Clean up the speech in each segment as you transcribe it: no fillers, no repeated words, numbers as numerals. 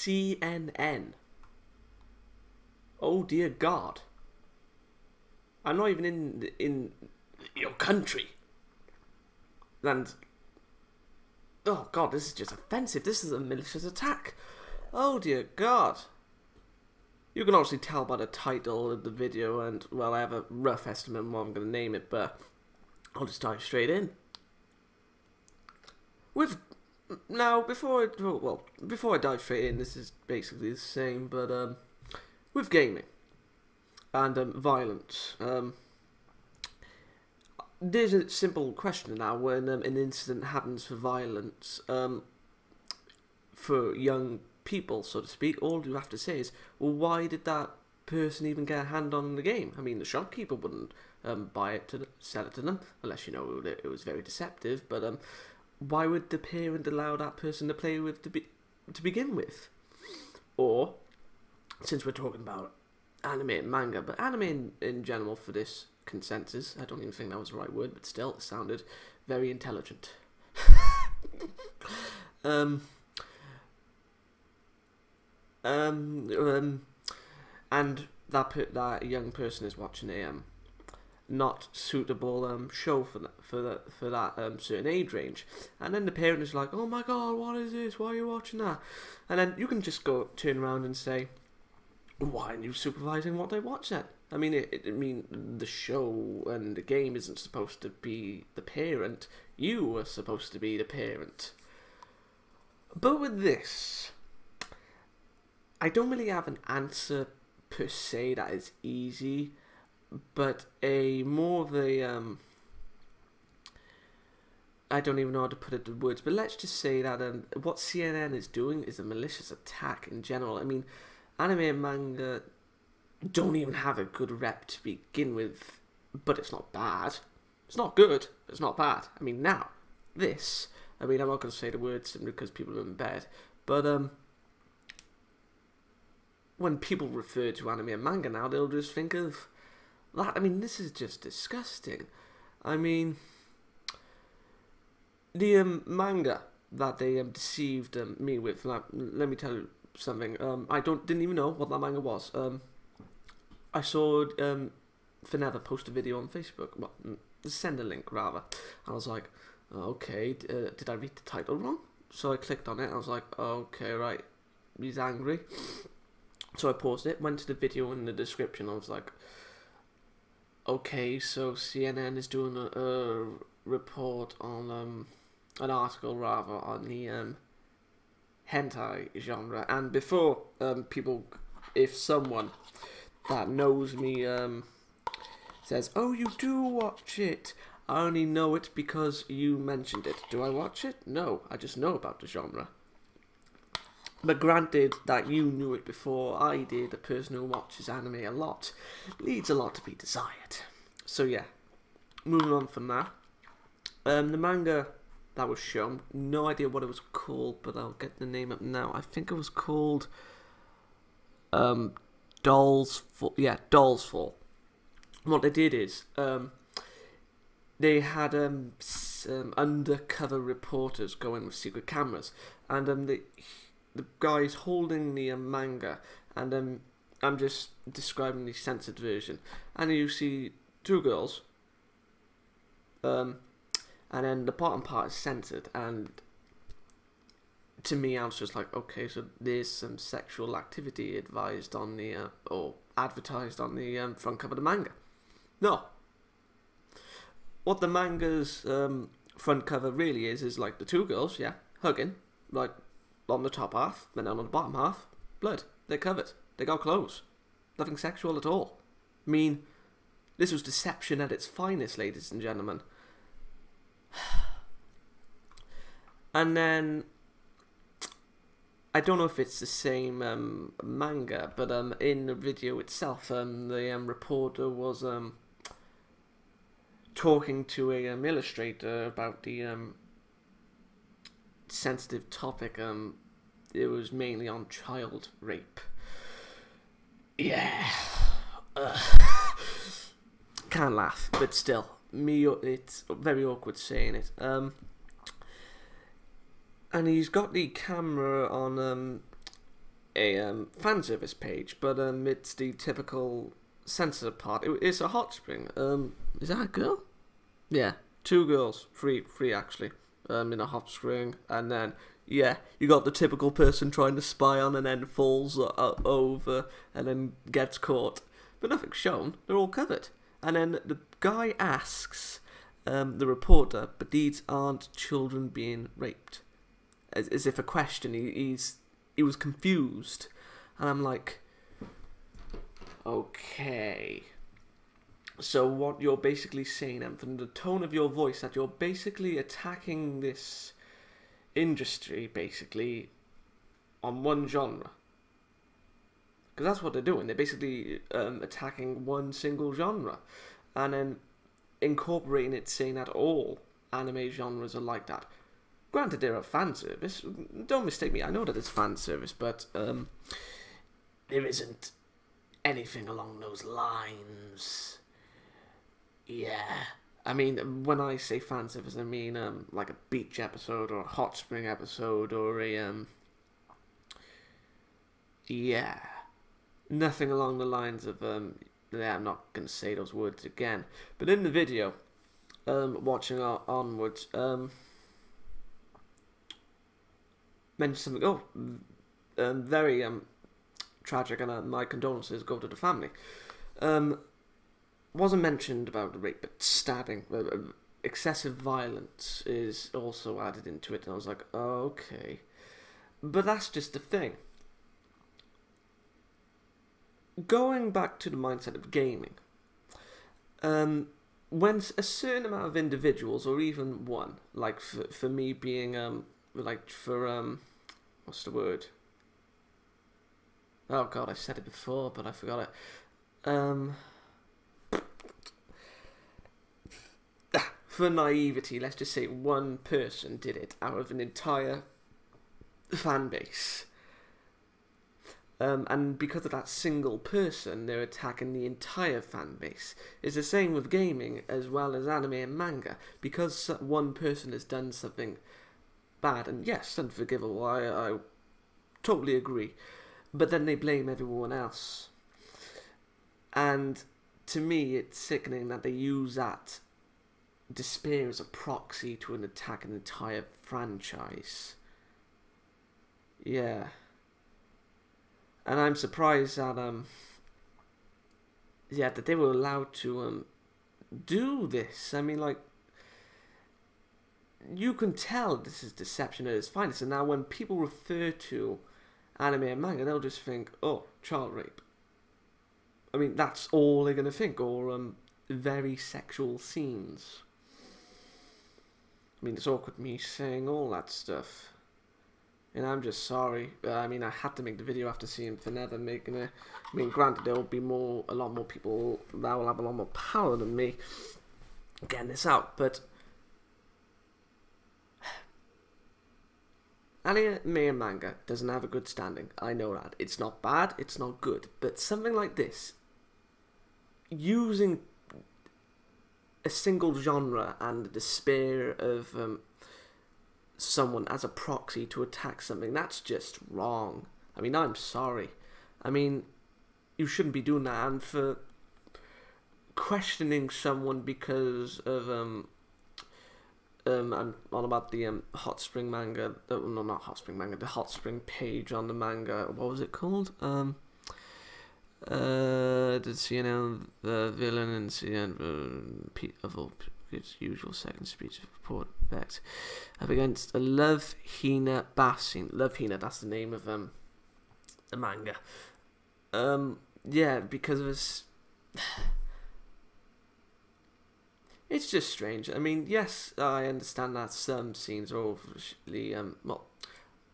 CNN. Oh dear God. I'm not even in your country. And oh God, this is just offensive. This is a malicious attack. Oh dear God. You can obviously tell by the title of the video, and well, I have a rough estimate of what I'm going to name it, but I'll just dive straight in. Before I dive straight in, this is basically the same, but with gaming and violence. There's a simple question now: when an incident happens for violence, for young people, so to speak, all you have to say is, well, why did that person even get a hand on the game? I mean, the shopkeeper wouldn't buy it to sell it to them, unless, you know, it was very deceptive, but why would the parent allow that person to play with to begin with? Or, since we're talking about anime and manga, but anime in general for this consensus, I don't even think that was the right word, but still, it sounded very intelligent. And that young person is watching a not suitable show for that certain age range, and then the parent is like, oh my God, what is this? Why are you watching that? And then you can just turn around and say, why aren't you supervising what they watch then? I mean, the show and the game isn't supposed to be the parent. You are supposed to be the parent. But with this, I don't really have an answer per se that is easy, but more of a I don't even know how to put it in words, but let's just say that what CNN is doing is a malicious attack in general. I mean, anime and manga don't even have a good rep to begin with, but it's not bad. It's not good, but it's not bad. I mean, now, this, I mean, I'm not going to say the words simply because people are in bed, but when people refer to anime and manga now, they'll just think of that. I mean, this is just disgusting. I mean, the manga that they deceived me with, let me tell you something. I didn't even know what that manga was. I saw Fineva post a video on Facebook. Well, send a link rather. I was like, okay, did I read the title wrong? So I clicked on it. And I was like, okay, right, he's angry. So I paused it, went to the video in the description. I was like, okay, so CNN is doing a report on an article rather on the hentai genre. And before people, if someone that knows me says, oh, you do watch it, I only know it because you mentioned it. Do I watch it? No, I just know about the genre. But granted that you knew it before I did, a person who watches anime a lot leaves a lot to be desired. So yeah, moving on from that. The manga that was shown, no idea what it was called, but I'll get the name up now. I think it was called Dolls Fall. Yeah, Dolls Fall. What they did is they had undercover reporters go in with secret cameras, and the guy's holding the manga, and I'm just describing the censored version, and you see two girls, and then the bottom part is censored, and to me I was just like, okay, so there's some sexual activity advised on the or advertised on the front cover of the manga. No, what the manga's front cover really is like the two girls, yeah, hugging, like on the top half, and then on the bottom half, blood. They're covered. They got clothes. Nothing sexual at all. I mean, this was deception at its finest, ladies and gentlemen. And then, I don't know if it's the same manga, but in the video itself, the reporter was talking to a illustrator about the sensitive topic. It was mainly on child rape. Yeah. Can't laugh, but still, it's very awkward saying it. And he's got the camera on a fan service page, but it's the typical censored part. It's a hot spring. Is that a girl? Yeah, 2 girls, three actually. In a hot spring, and then yeah, you got the typical person trying to spy on and then falls over and then gets caught, but nothing's shown. They're all covered, and then the guy asks the reporter, "But these aren't children being raped?" As if a question. He was confused, and I'm like, okay. So what you're basically saying, and from the tone of your voice, that you're basically attacking this industry, basically, on one genre. Because that's what they're doing. They're basically attacking one single genre, and then incorporating it, saying that all anime genres are like that. Granted, they're a fan service. Don't mistake me. I know that it's fan service, but there isn't anything along those lines. Yeah, I mean, when I say fan service, I mean like a beach episode or a hot spring episode or a yeah, nothing along the lines of yeah, I'm not gonna say those words again. But in the video, watching onwards, mentioned something. Oh, very tragic, and my condolences go to the family. Wasn't mentioned about the rape, but stabbing, excessive violence is also added into it, and I was like, oh, okay. But that's just the thing. Going back to the mindset of gaming, when a certain amount of individuals, or even one, like for me being, like for, what's the word? Oh god, I said it before, but I forgot it. For naivety, let's just say one person did it out of an entire fan base. And because of that single person, they're attacking the entire fan base. It's the same with gaming as well as anime and manga. Because one person has done something bad, and yes, unforgivable, I totally agree. But then they blame everyone else. And to me, it's sickening that they use that despair as a proxy to attack an entire franchise. Yeah. And I'm surprised that yeah, that they were allowed to do this. I mean, like, you can tell this is deception at its finest. And now when people refer to anime and manga, they'll just think, oh, child rape. I mean, that's all they're gonna think, or very sexual scenes. I mean, it's awkward me saying all that stuff. And I'm just sorry. I mean, I had to make the video after seeing Fineva making it. I mean, granted, there will be a lot more people that will have a lot more power than me getting this out, but anime and manga doesn't have a good standing. I know that. It's not bad, it's not good. But something like this, using a single genre and the despair of someone as a proxy to attack something, that's just wrong. I mean, I'm sorry. I mean, you shouldn't be doing that. And for questioning someone because of I'm on about the hot spring manga, no, not hot spring manga, the hot spring page on the manga. What was it called? Did CNN the villain and CNN of all his usual second speech of report effect up against a Love Hina Basin. Love Hina, that's the name of the manga. Yeah, because of his. It's just strange. I mean, yes, I understand that some scenes are overly well,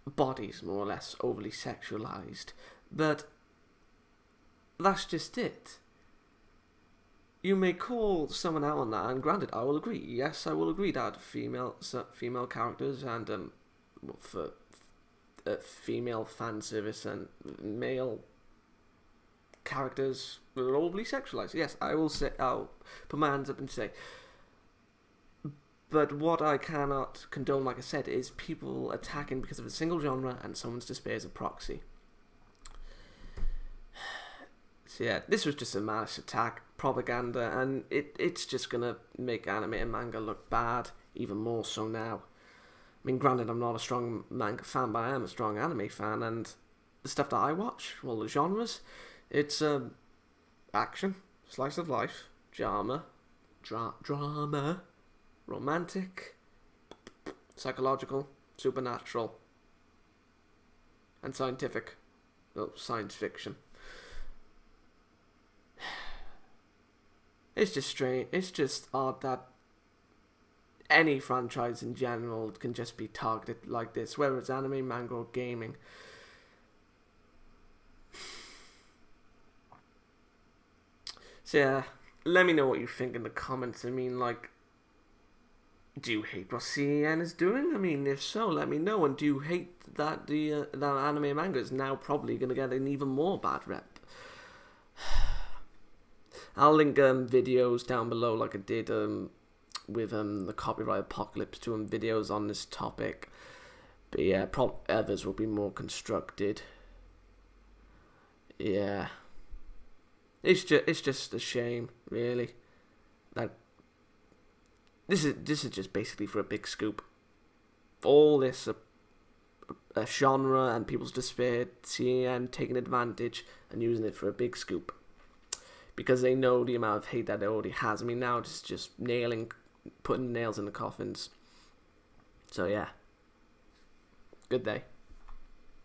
bodies more or less overly sexualized, but that's just it. You may call someone out on that, and granted, I will agree. Yes, I will agree that female characters and for female fan service and male characters were overly sexualized. Yes, I will say. I'll put my hands up and say. But what I cannot condone, like I said, is people attacking because of a single genre and someone's despair as a proxy. So yeah, this was just a mass attack, propaganda, and it's just gonna make anime and manga look bad, even more so now. I mean, granted, I'm not a strong manga fan, but I am a strong anime fan, and the stuff that I watch, well, the genres, it's action, slice of life, drama, romantic, psychological, supernatural, and scientific, well, science fiction. It's just strange. It's just odd that any franchise in general can just be targeted like this, whether it's anime, manga, or gaming. So yeah, let me know what you think in the comments. I mean, like, do you hate what CEN is doing? I mean, if so, let me know. And do you hate that that anime and manga is now probably going to get an even more bad rep? I'll link videos down below, like I did with the copyright apocalypse, to videos on this topic. But yeah, others will be more constructed. Yeah, it's just a shame, really, that this is just basically for a big scoop. All this a genre and people's despair, CEN taking advantage and using it for a big scoop. Because they know the amount of hate that it already has. I mean, now it's just putting nails in the coffins. So yeah, good day.